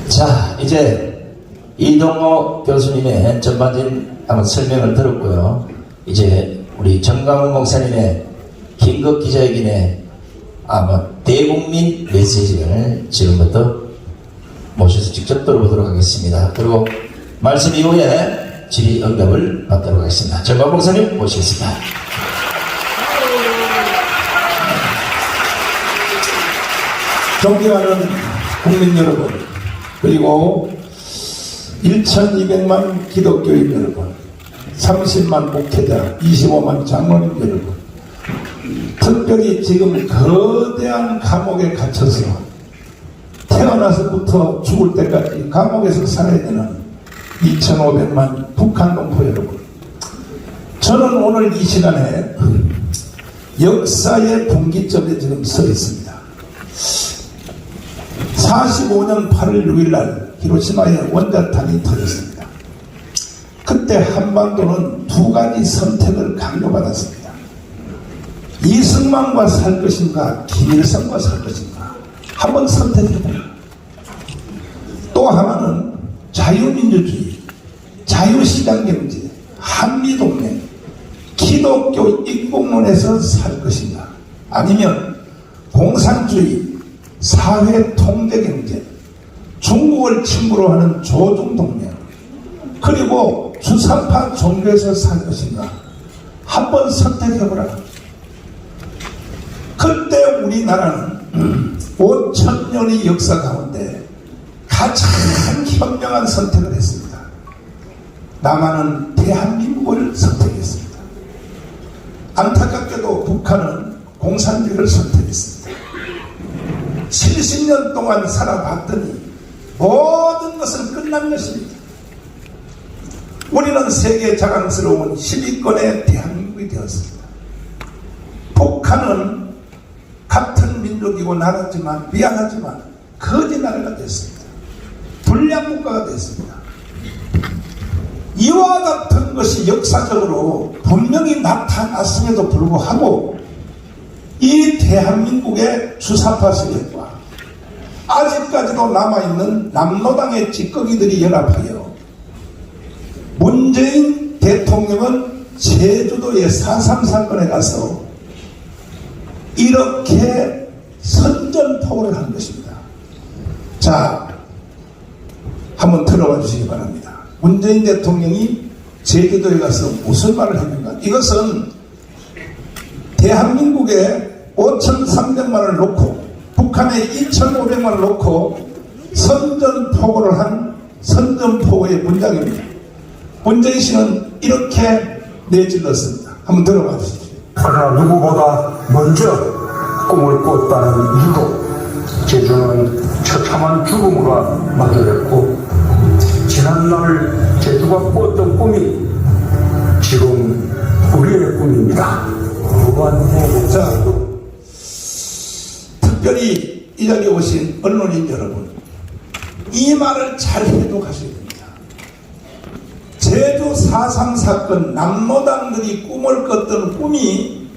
자, 이제 이동호 교수님의 전반적인 한번 설명을 들었고요. 이제 우리 정강훈 목사님의 긴급 기자회견에 아마 대국민 메시지를 지금부터 모셔서 직접 들어보도록 하겠습니다. 그리고 말씀 이후에 질의응답을 받도록 하겠습니다. 정강훈 목사님 모시겠습니다. 존경하는 국민 여러분, 그리고 1200만 기독교인 여러분, 30만 목회자, 25만 장로님 여러분, 특별히 지금 거대한 감옥에 갇혀서 태어나서부터 죽을 때까지 감옥에서 살아야 되는 2500만 북한 동포 여러분, 저는 오늘 이 시간에 역사의 분기점에 지금 서 있습니다. 45년 8월 6일 날 히로시마에 원자탄이 터졌습니다. 그때 한반도는 두 가지 선택을 강요받았습니다. 이승만과 살 것인가 김일성과 살 것인가 한번 선택해보라. 또 하나는 자유민주주의, 자유시장경제, 한미동맹, 기독교 인공론에서 살 것인가, 아니면 공산주의, 사회통제경제, 중국을 친구로 하는 조중동맹, 그리고 주사파 종교에서 살 것인가 한번 선택해보라. 그때 우리나라는 5,000년의 역사 가운데 가장 현명한 선택을 했습니다. 남한은 대한민국을 선택했습니다. 안타깝게도 북한은 공산주의를 선택했습니다. 70년 동안 살아봤더니 모든 것은 끝난 것입니다. 우리는 세계 자랑스러운 10위권의 대한민국이 되었습니다. 북한은 같은 민족이고 나라지만 미안하지만 거지 나라가 됐습니다. 불량 국가가 됐습니다. 이와 같은 것이 역사적으로 분명히 나타났음에도 불구하고 이 대한민국의 주사파 세력과 아직까지도 남아있는 남로당의 찌꺼기들이 연합하여 문재인 대통령은 제주도의 4.3 사건에 가서 이렇게 선전포고를 한 것입니다. 자, 한번 들어봐 주시기 바랍니다. 문재인 대통령이 제주도에 가서 무슨 말을 했는가? 이것은 대한민국에 5,300만을 놓고 북한에 2,500만을 놓고 선전포고를 한 선전포고의 문장입니다. 문재인 씨는 이렇게 내질렀습니다. 한번 들어봐 주십시오. 어느 누구보다 먼저 꿈을 꿨다는 이유로 제주는 처참한 죽음과 마주했고, 지난날 제주가 꿨던 꿈이 지금 우리의 꿈입니다. 자, 특별히 이 자리에 오신 언론인 여러분, 이 말을 잘 해독하셔야 됩니다. 제주 4.3 사건 남로당들이 꿈을 꿨던 꿈이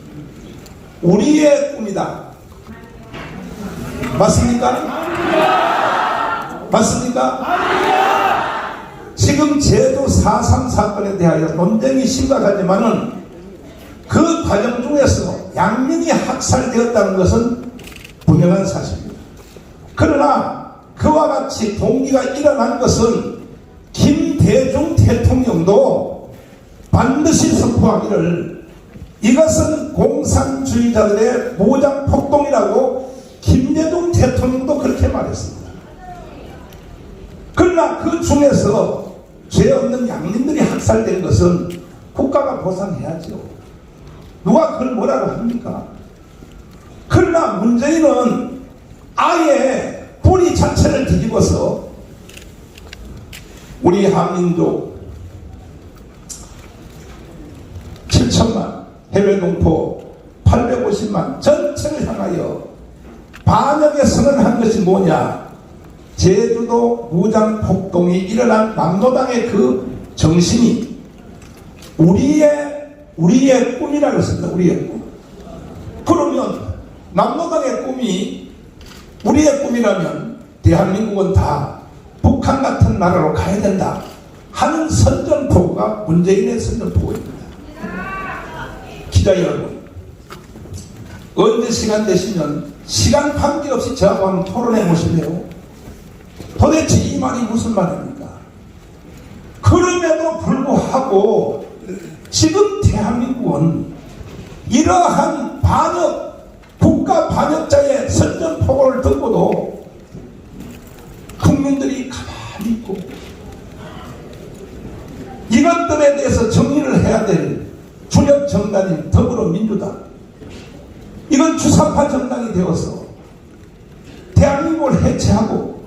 우리의 꿈이다. 맞습니까? 맞습니까? 지금 제주 4.3 사건에 대하여 논쟁이 심각하지만은 그 과정 중에서 양명이 학살되었다는 것은 분명한 사실입니다. 그러나 그와 같이 동기가 일어난 것은 김대중 대통령도 반드시 선포하기를 이것은 공산주의자들의 무장폭동이라고 김대중 대통령도 그렇게 말했습니다. 그러나 그 중에서 죄 없는 양민들이 학살된 것은 국가가 보상해야죠. 누가 그걸 뭐라고 합니까? 그러나 문재인은 아예 뿌리 자체를 뒤집어서 우리 한민족 7천만, 해외 동포 850만 전체를 향하여 반역의 선언한 것이 뭐냐? 제주도 무장폭동이 일어난 남로당의 그 정신이 우리의 꿈이라고 했습니다. 우리의 꿈. 그러면 남로당의 꿈이 우리의 꿈이라면 대한민국은 다 북한 같은 나라로 가야 된다 하는 선전포고가 문재인의 선전포고입니다. 기자 여러분, 언제 시간 되시면 시간 관계없이 저하고 한번 토론해 보실래요? 도대체 이 말이 무슨 말입니까? 그럼에도 불구하고 지금 대한민국은 이러한 반역, 국가 반역자의 선전포고를 듣고도 국민들이 가만히 있고 이것들에 대해서 정리를 해야 될 주력 정당인 더불어민주당, 이건 주사파 정당이 되어서 대한민국을 해체하고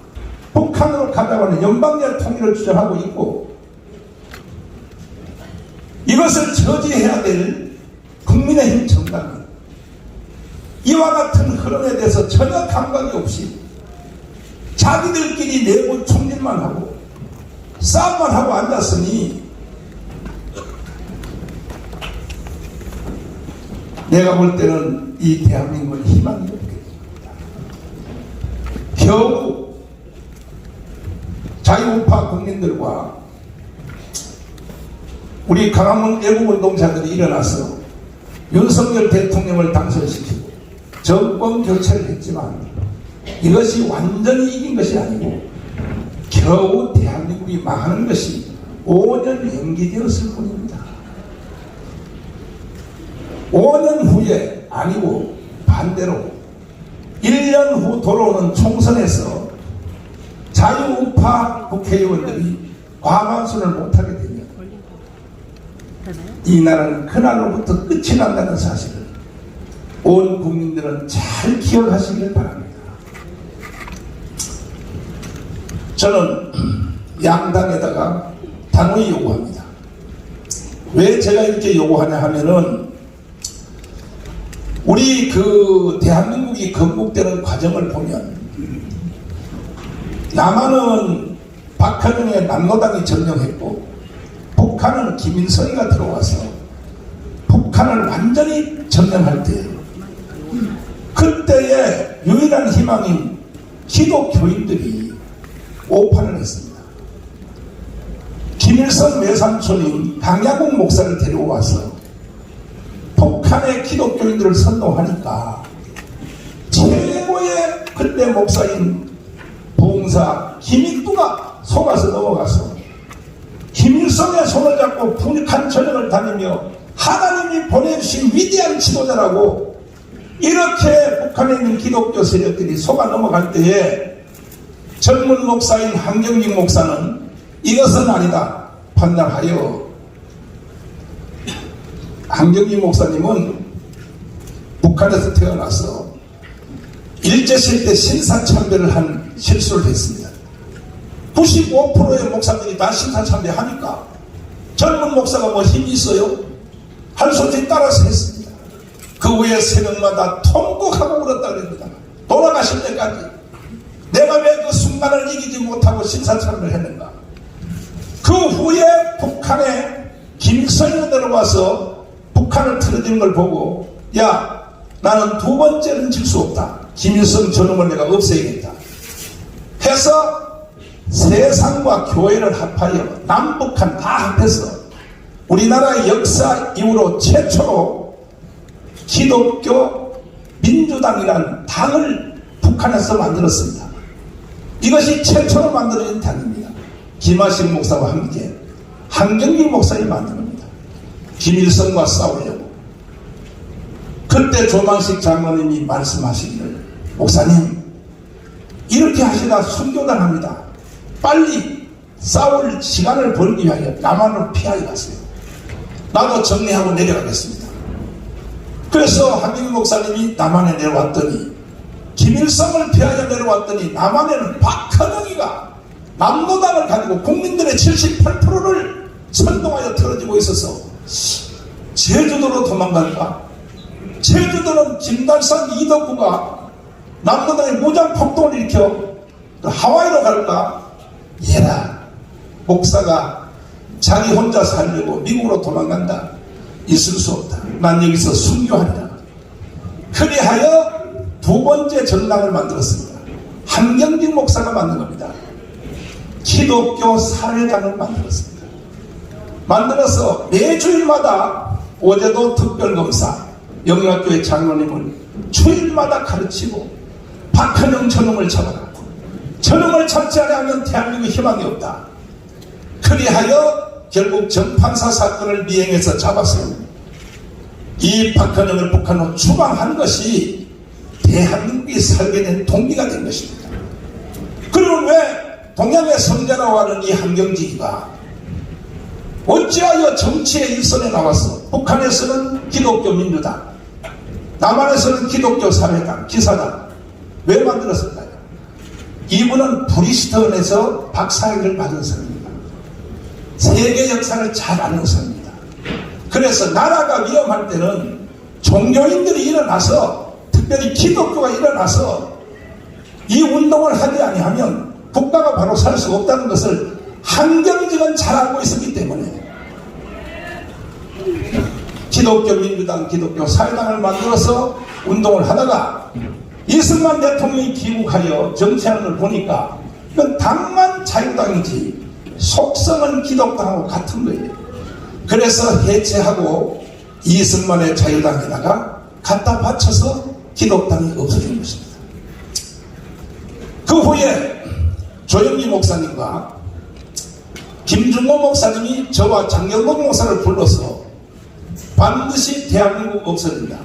북한으로 가자고 하는 연방제 통일을 주장하고 있고, 이것을 저지해야 될 국민의힘 정당은 이와 같은 흐름에 대해서 전혀 감각이 없이 자기들끼리 내부 총질만 하고 싸움만 하고 앉았으니, 내가 볼 때는 이 대한민국은 희망이 없겠습니다. 겨우 자유우파 국민들과 우리 강화문 애국운동자들이 일어나서 윤석열 대통령을 당선시키고 정권 교체를 했지만 이것이 완전히 이긴 것이 아니고 겨우 대한민국이 망하는 것이 5년 연기되었을 뿐입니다. 5년 후에, 아니고 반대로 1년 후 돌아오는 총선에서 자유우파 국회의원들이 과반수를 못하게 되면 이 나라는 그날로부터 끝이 난다는 사실을 온 국민들은 잘 기억하시길 바랍니다. 저는 양당에다가 단호히 요구합니다. 왜 제가 이렇게 요구하냐 하면은, 우리 대한민국이 건국되는 과정을 보면 남한은 박헌영의 남로당이 점령했고 북한은 김일성이가 들어와서 북한을 완전히 점령할 때, 그때의 유일한 희망인 기독교인들이 오판을 했습니다. 김일성 외삼촌인 강야국 목사를 데려와서 북한의 기독교인들을 선동하니까 최고의 그때 목사인 부흥사 김익두가 속아서 넘어가서 김일성의 손을 잡고 북한 전역을 다니며 하나님이 보내주신 위대한 지도자라고 이렇게 북한에 있는 기독교 세력들이 속아 넘어갈 때에 젊은 목사인 한경직 목사는 이것은 아니다 판단하여, 한경직 목사님은 북한에서 태어나서 일제시대 때 신사참배를 한 실수를 했습니다. 95%의 목사들이 다 신사참배하니까 젊은 목사가 뭐 힘이 있어요? 할 소리 따라서 했습니다. 그 후에 새벽마다 통곡하고 울었다 그럽니다. 돌아가실 때까지 내가 왜 그 순간을 이기지 못하고 신사참배를 했는가. 그 후에 북한에 김일성이 들어와서 북한을 틀어지는 걸 보고, 야, 나는 두 번째는 질 수 없다. 김일성 저놈을 내가 없애야겠다 해서 세상과 교회를 합하여 남북한 다 합해서 우리나라의 역사 이후로 최초로 기독교 민주당이라는 당을 북한에서 만들었습니다. 이것이 최초로 만들어진 당입니다. 김하식 목사와 함께 한경직 목사님이 만든 겁니다. 김일성과 싸우려고. 그때 조만식 장로님이 말씀하시기를, 목사님 이렇게 하시다 순교당합니다. 빨리 싸울 시간을 벌기 위하여 남한으로 피하여 가세요. 나도 정리하고 내려가겠습니다. 그래서 한경직 목사님이 남한에 내려왔더니, 김일성을 피하여 내려왔더니 남한에는 박헌영이가 남로당을 가지고 국민들의 78%를 선동하여 틀어지고 있어서 제주도로 도망갈까? 제주도는 김달산 이덕구가 남로당에 무장폭동을 일으켜 하와이로 갈까? 얘라, 목사가 자기 혼자 살려고 미국으로 도망간다. 있을 수 없다. 난 여기서 순교하리라. 그리하여 두 번째 정당을 만들었습니다. 한경직 목사가 만든 겁니다. 기독교 사회당을 만들었습니다. 만들어서 매주일마다 어제도 특별검사 영락교회 장로님을 주일마다 가르치고 박헌영 저놈을 잡아라. 저놈을 잡지 않으면 대한민국 희망이 없다. 그리하여 결국 정판사 사건을 미행해서 잡았어요. 이 박헌영을 북한으로 추방한 것이 대한민국이 살게 된 동기가 된 것입니다. 그리고 왜 동양의 성자라고 하는 이 한경지가 어찌하여 정치의 일선에 나와서 북한에서는 기독교 민주당, 남한에서는 기독교 사회당, 기사당 왜 만들었을까요? 이분은 브리스턴에서 박사학위를 받은 사람입니다. 세계 역사를 잘 아는 사람입니다. 그래서 나라가 위험할 때는 종교인들이 일어나서, 특별히 기독교가 일어나서 이 운동을 하지 아니하면 국가가 바로 살 수 없다는 것을 한경직은 잘 알고 있었기 때문에 기독교 민주당, 기독교 사회당을 만들어서 운동을 하다가 이승만 대통령이 귀국하여 정치하는 걸 보니까 이건 당만 자유당이지 속성은 기독당하고 같은 거예요. 그래서 해체하고 이승만의 자유당에다가 갖다 바쳐서 기독당이 없어진 것입니다. 그 후에 조영기 목사님과 김중호 목사님이 저와 장경복 목사를 불러서 반드시 대한민국 없어진다.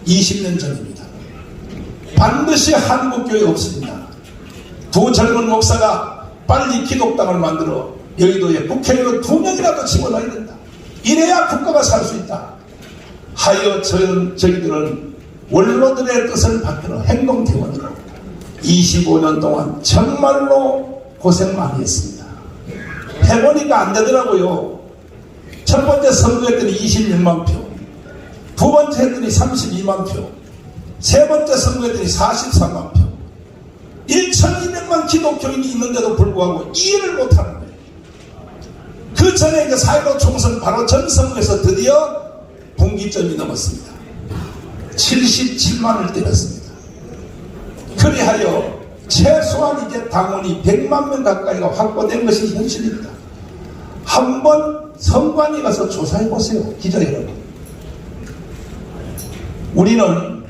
20년 전입니다. 반드시 한국교회 없어진다. 두 젊은 목사가 빨리 기독당을 만들어 여의도에 국회의원 2명이라도 집어넣어야 된다. 이래야 국가가 살 수 있다. 하여 저희들은 원로들의 뜻을 받들어 행동대원으로 25년 동안 정말로 고생 많이 했습니다. 해보니까 안 되더라고요. 첫 번째 선거했더니 26만 표, 두 번째 했더니 32만 표, 세 번째 선거했더니 43만 표. 1,200만 기독교인이 있는데도 불구하고 이해를 못하는 거예요. 그 전에 이제 4.15 총선 바로 전 선거에서 드디어 분기점이 넘었습니다. 77만을 때렸습니다. 그리하여 최소한 이제 당원이 100만 명 가까이가 확보된 것이 현실입니다. 한번 선관위 가서 조사해 보세요. 기자 여러분. 우리는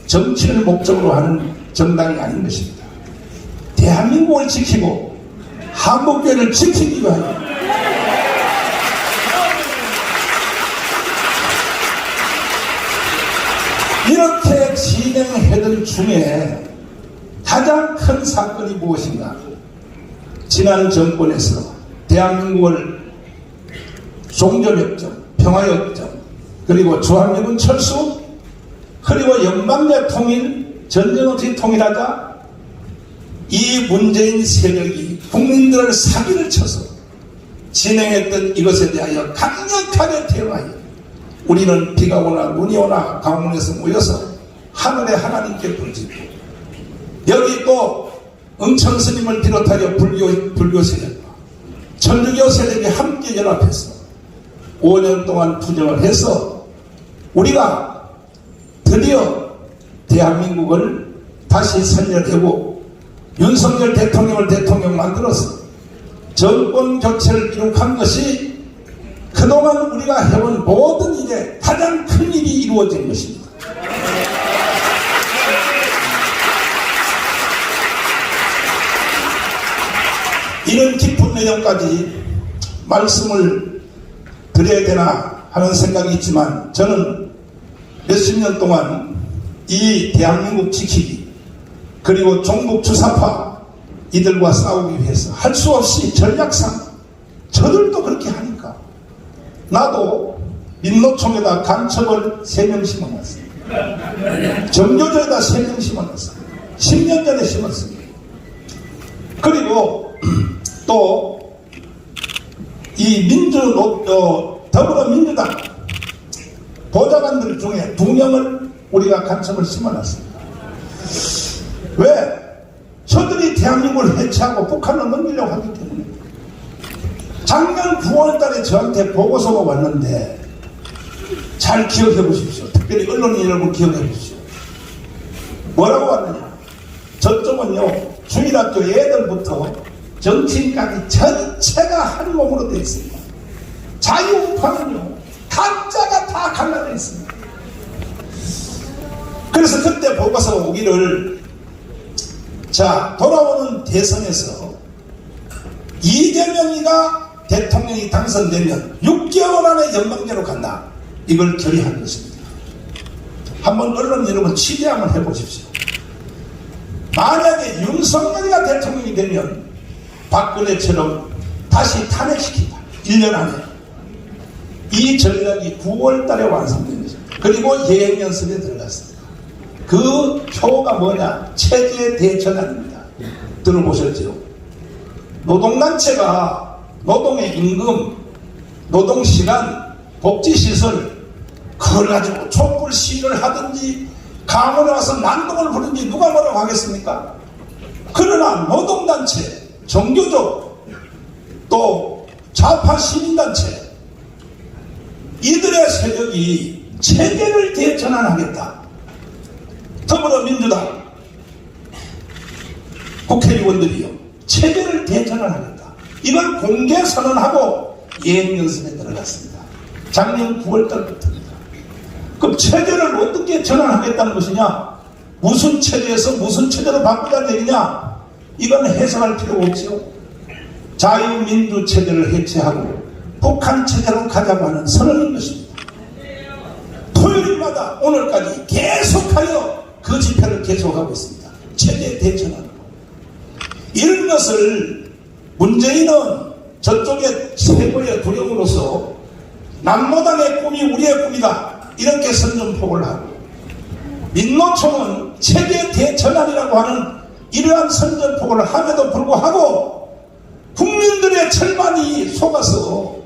정치를 목적으로 하는 정당이 아닌 것입니다. 대한민국을 지키고 한국교회를 지키기 위하여 이렇게 진행하던 중에 가장 큰 사건이 무엇인가? 지난 정권에서 대한민국을 종전협정, 평화협정, 그리고 주한미군 철수, 그리고 연방제 통일, 전쟁 없이 통일하자 이 문재인 세력이 국민들을 사기를 쳐서 진행했던 이것에 대하여 강력하게 대응하여 우리는 비가 오나 눈이 오나 강문에서 모여서 하늘의 하나님께 부르짖고 여기 또 응천스님을 비롯하여 불교 세력과 천주교 세력이 함께 연합해서 5년 동안 투쟁을 해서 우리가 드디어 대한민국을 다시 살려내고 윤석열 대통령을 대통령 만들어서 정권 교체를 이룩한 것이 그동안 우리가 해온 모든 일에 가장 큰 일이 이루어진 것입니다. 이런 깊은 내용까지 말씀을 드려야 되나 하는 생각이 있지만 저는 몇십 년 동안 이 대한민국 지키기 그리고 종북 주사파 이들과 싸우기 위해서 할 수 없이 전략상 저들도 그렇게 하니까 나도 민노총에다 간첩을 3명 심어놨어요. 정교조에다 3명 심어놨어요. 10년 전에 심었습니다. 그리고 또 이 더불어민주당 보좌관들 중에 2명을 우리가 간첩을 심어놨습니다. 왜? 저들이 대한민국을 해체하고 북한을 넘기려고 하기 때문에. 작년 9월 달에 저한테 보고서가 왔는데 잘 기억해 보십시오. 특별히 언론인 여러분 기억해 보십시오. 뭐라고 왔느냐? 저쪽은요 주일학교 애들부터 정치인까지 전체가 한 몸으로 되어 있습니다. 자유우파는요, 각자가 다 갈라져 있습니다. 그래서 그때 보고서 오기를, 자, 돌아오는 대선에서 이재명이가 대통령이 당선되면 6개월 안에 연방제로 간다. 이걸 결의한 것입니다. 한번 언론 여러분 취재 한번 해보십시오. 만약에 윤석열이가 대통령이 되면 박근혜처럼 다시 탄핵시킨다. 1년 안에. 이 전략이 9월 달에 완성된 것입니다. 그리고 예행연습에 들어갔습니다. 그 표가 뭐냐? 체제 대전환입니다. 들어보셨죠? 노동단체가 노동의 임금, 노동시간, 복지시설 그걸 가지고 촛불 시위를 하든지 강원에 와서 난동을 부르든지 누가 뭐라고 하겠습니까? 그러나 노동단체, 종교적, 또 좌파 시민단체 이들의 세력이 체계를 대전환하겠다. 더불어민주당 국회의원들이요, 체계를 대전환하겠다. 이걸 공개 선언하고 예행연습에 들어갔습니다. 작년 9월달부터입니다. 그럼 체제를 어떻게 전환하겠다는 것이냐? 무슨 체제에서 무슨 체제로 바꾸자는 얘기냐? 이건 해석할 필요가 없죠. 자유민주 체제를 해체하고 북한 체제로 가자고 하는 선언인 것입니다. 토요일마다 오늘까지 계속하여 그 집회를 계속하고 있습니다. 체제 대전환. 이런 것을 문재인은 저쪽의 세고의 두려움으로서 남로당의 꿈이 우리의 꿈이다. 이렇게 선전포고를 하고, 민노총은 체제 대전환이라고 하는 이러한 선전포고를 함에도 불구하고 국민들의 절반이 속아서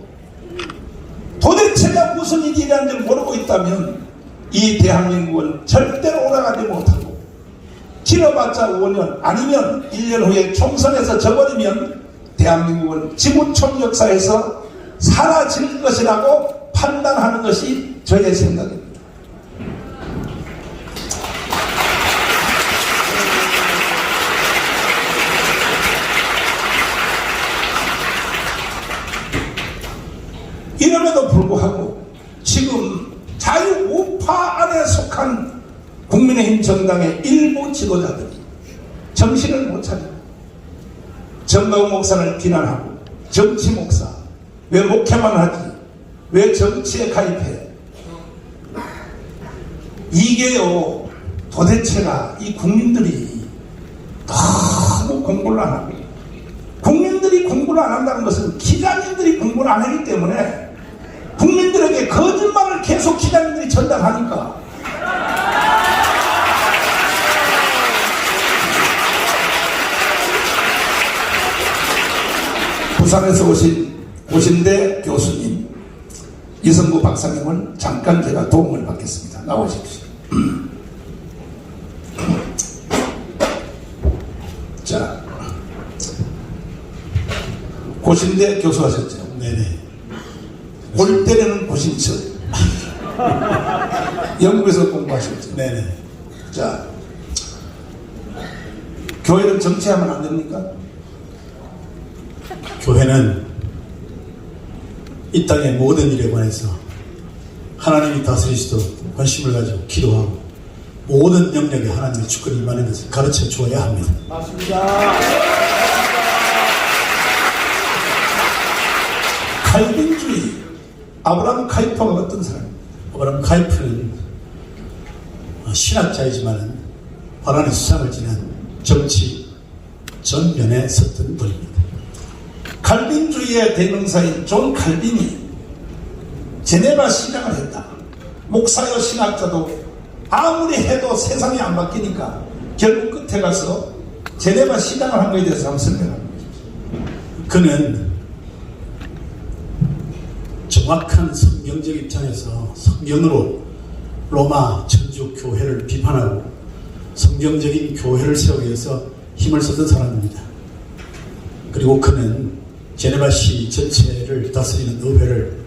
도대체가 무슨 일이라는지 모르고 있다면 이 대한민국은 절대로 올라가지 못하고 길어봤자 5년 아니면 1년 후에 총선에서 져버리면 대한민국은 지구촌 역사에서 사라질 것이라고 판단하는 것이 저의 생각입니다. 이럼에도 불구하고 지금 자유우파 안에 속한 국민의힘 정당의 일부 지도자들이 정신을 못 차리고 정가훈 목사를 비난하고, 정치 목사 왜 목회만 하지? 왜 정치에 가입해? 이게요, 도대체가 이 국민들이 너무 공부를 안 하고, 국민들이 공부를 안 한다는 것은 기자님들이 공부를 안 하기 때문에 국민들에게 거짓말을 계속 기자님들이 전달하니까 부산에서 오신 고신대 교수님 이성구 박사님을 잠깐 제가 도움을 받겠습니다. 나오십시오. 자, 고신대 교수 하셨죠? 네네. 올 때는 고신철 영국에서 공부하셨죠? 네네. 자, 교회는 정치하면 안 됩니까? 교회는 이 땅의 모든 일에 관해서 하나님이 다스리시도록 관심을 가지고 기도하고 모든 영역에 하나님의 주권이 임하는 것을 가르쳐 주어야 합니다. 칼빈주의 아브라함 카이퍼가 어떤 사람입니까? 아브라함 카이프는 신학자이지만 바란의 수상을 지난 정치 전면에 섰던 분입니다. 칼빈주의의 대명사인 존 칼빈이 제네바 신앙을 했다. 목사여 신학자도 아무리 해도 세상이 안 바뀌니까 결국 끝에 가서 제네바 신앙을 한 것에 대해서 한번 설명합니다. 그는 정확한 성경적 입장에서 성경으로 로마 천주 교회를 비판하고 성경적인 교회를 세우기 위해서 힘을 썼던 사람입니다. 그리고 그는 제네바시 전체를 다스리는 의회를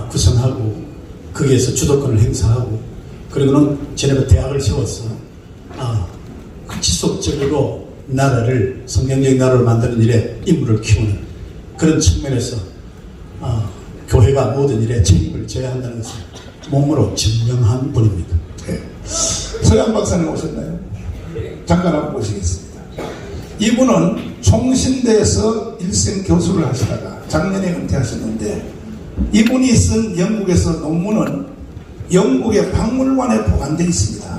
구성하고 거기에서 주도권을 행사하고, 그리고는 제네바 대학을 세워서 지속적으로 나라를 성경적인 나라로 만드는 일에 인물을 키우는 그런 측면에서 교회가 모든 일에 책임을 져야 한다는 것을 몸으로 증명한 분입니다. 네. 서양 박사님 오셨나요? 잠깐 한번 보시겠습니다. 이분은 총신대에서 일생 교수를 하시다가 작년에 은퇴하셨는데, 이분이 쓴 영국에서 논문은 영국의 박물관에 보관되어 있습니다.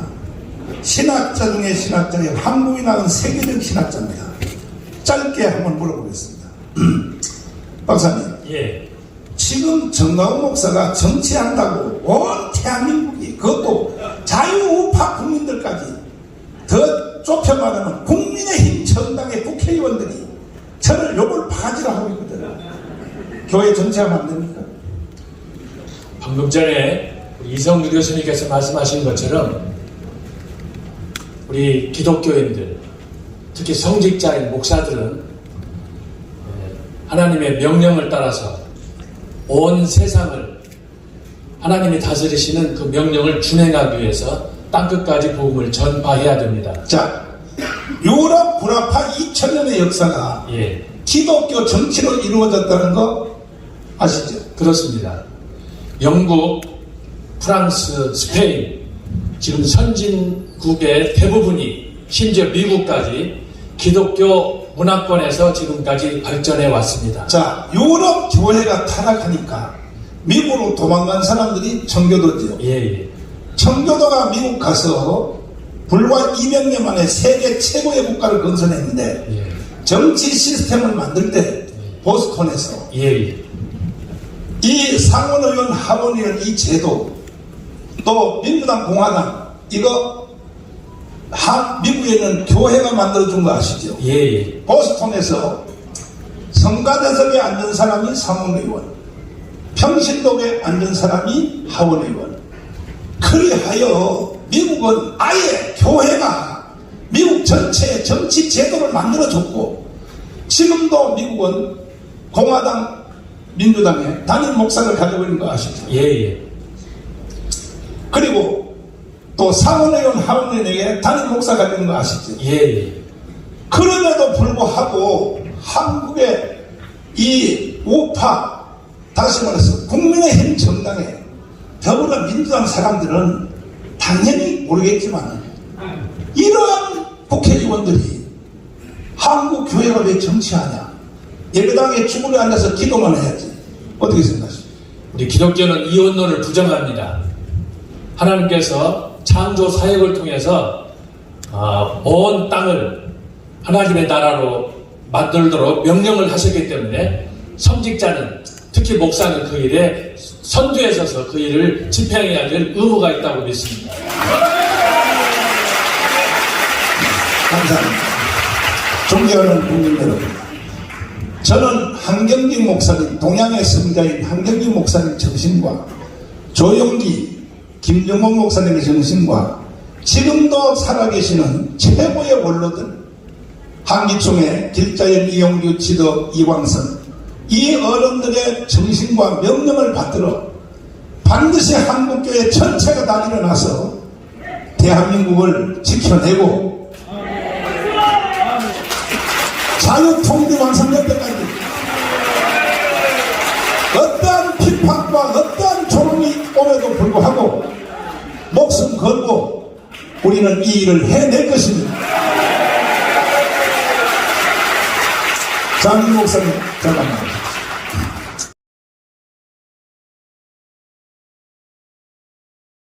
신학자 중에 신학자예요. 한국이 낳은 세계적 신학자입니다. 짧게 한번 물어보겠습니다. 박사님, 예, 지금 정광훈 목사가 정치한다고 온 대한민국이, 그것도 자유우파 국민들까지, 더 좁혀 말하면 국민의힘 정당의 국회의원들이 저를 욕을 바가지로 하고 있거든요. 교회 정치하면 안 됩니까? 방금 전에 우리 이성규 교수님께서 말씀하신 것처럼 우리 기독교인들, 특히 성직자인 목사들은 하나님의 명령을 따라서 온 세상을 하나님이 다스리시는 그 명령을 준행하기 위해서 땅끝까지 복음을 전파해야 됩니다. 자, 유럽 불화파 2000년의 역사가 예, 기독교 정치로 이루어졌다는 거 아시죠? 그렇습니다. 영국, 프랑스, 스페인, 지금 선진국의 대부분이, 심지어 미국까지 기독교 문화권에서 지금까지 발전해 왔습니다. 자, 유럽 교회가 타락하니까 미국으로 도망간 사람들이 청교도죠. 예, 예. 청교도가 미국 가서 불과 200년 만에 세계 최고의 국가를 건설했는데, 예. 정치 시스템을 만들 때 보스턴에서 예, 예. 이 상원의원, 하원의원 이 제도, 또 민주당, 공화당, 이거 미국에는 교회가 만들어준 거 아시죠? 예, 예. 보스턴에서 성가대석에 앉은 사람이 상원의원, 평신도에 앉은 사람이 하원의원. 그리하여 미국은 아예 교회가 미국 전체의 정치 제도를 만들어줬고, 지금도 미국은 공화당, 민주당의 단일 목사를 가지고 있는 거 아시죠? 예, 예. 그리고 또 상원의원, 하원의원에게 단일 목사 가지고 있는 거 아시죠? 예, 예. 그럼에도 불구하고 한국의 이 우파, 다시 말해서 국민의힘 정당에 더불어민주당 사람들은 당연히 모르겠지만, 이러한 국회의원들이 한국 교회가 왜 정치하냐? 예배당에 주물에 앉아서 기도만 해야지. 어떻게 생각하십니까? 우리 기독교는 이혼론을 부정합니다. 하나님께서 창조 사역을 통해서 온 땅을 하나님의 나라로 만들도록 명령을 하셨기 때문에 성직자는, 특히 목사는 그 일에 선두에 서서 그 일을 집행해야 될 의무가 있다고 믿습니다. 감사합니다. 존경하는 국민 여러분, 저는 한경기 목사님, 동양의 성자인 한경기 목사님 정신과 조영기, 김정복 목사님의 정신과 지금도 살아계시는 최고의 원로들, 한기총의 길자연, 이용규, 지덕, 이광선, 이 어른들의 정신과 명령을 받들어 반드시 한국교회 전체가 다 일어나서 대한민국을 지켜내고 자유통일 완성될 때까지 어떠한 핍박과 어떠한 조롱이 오에도 불구하고 목숨 걸고 우리는 이 일을 해낼 것입니다. 장인 목사님, 잠깐만요.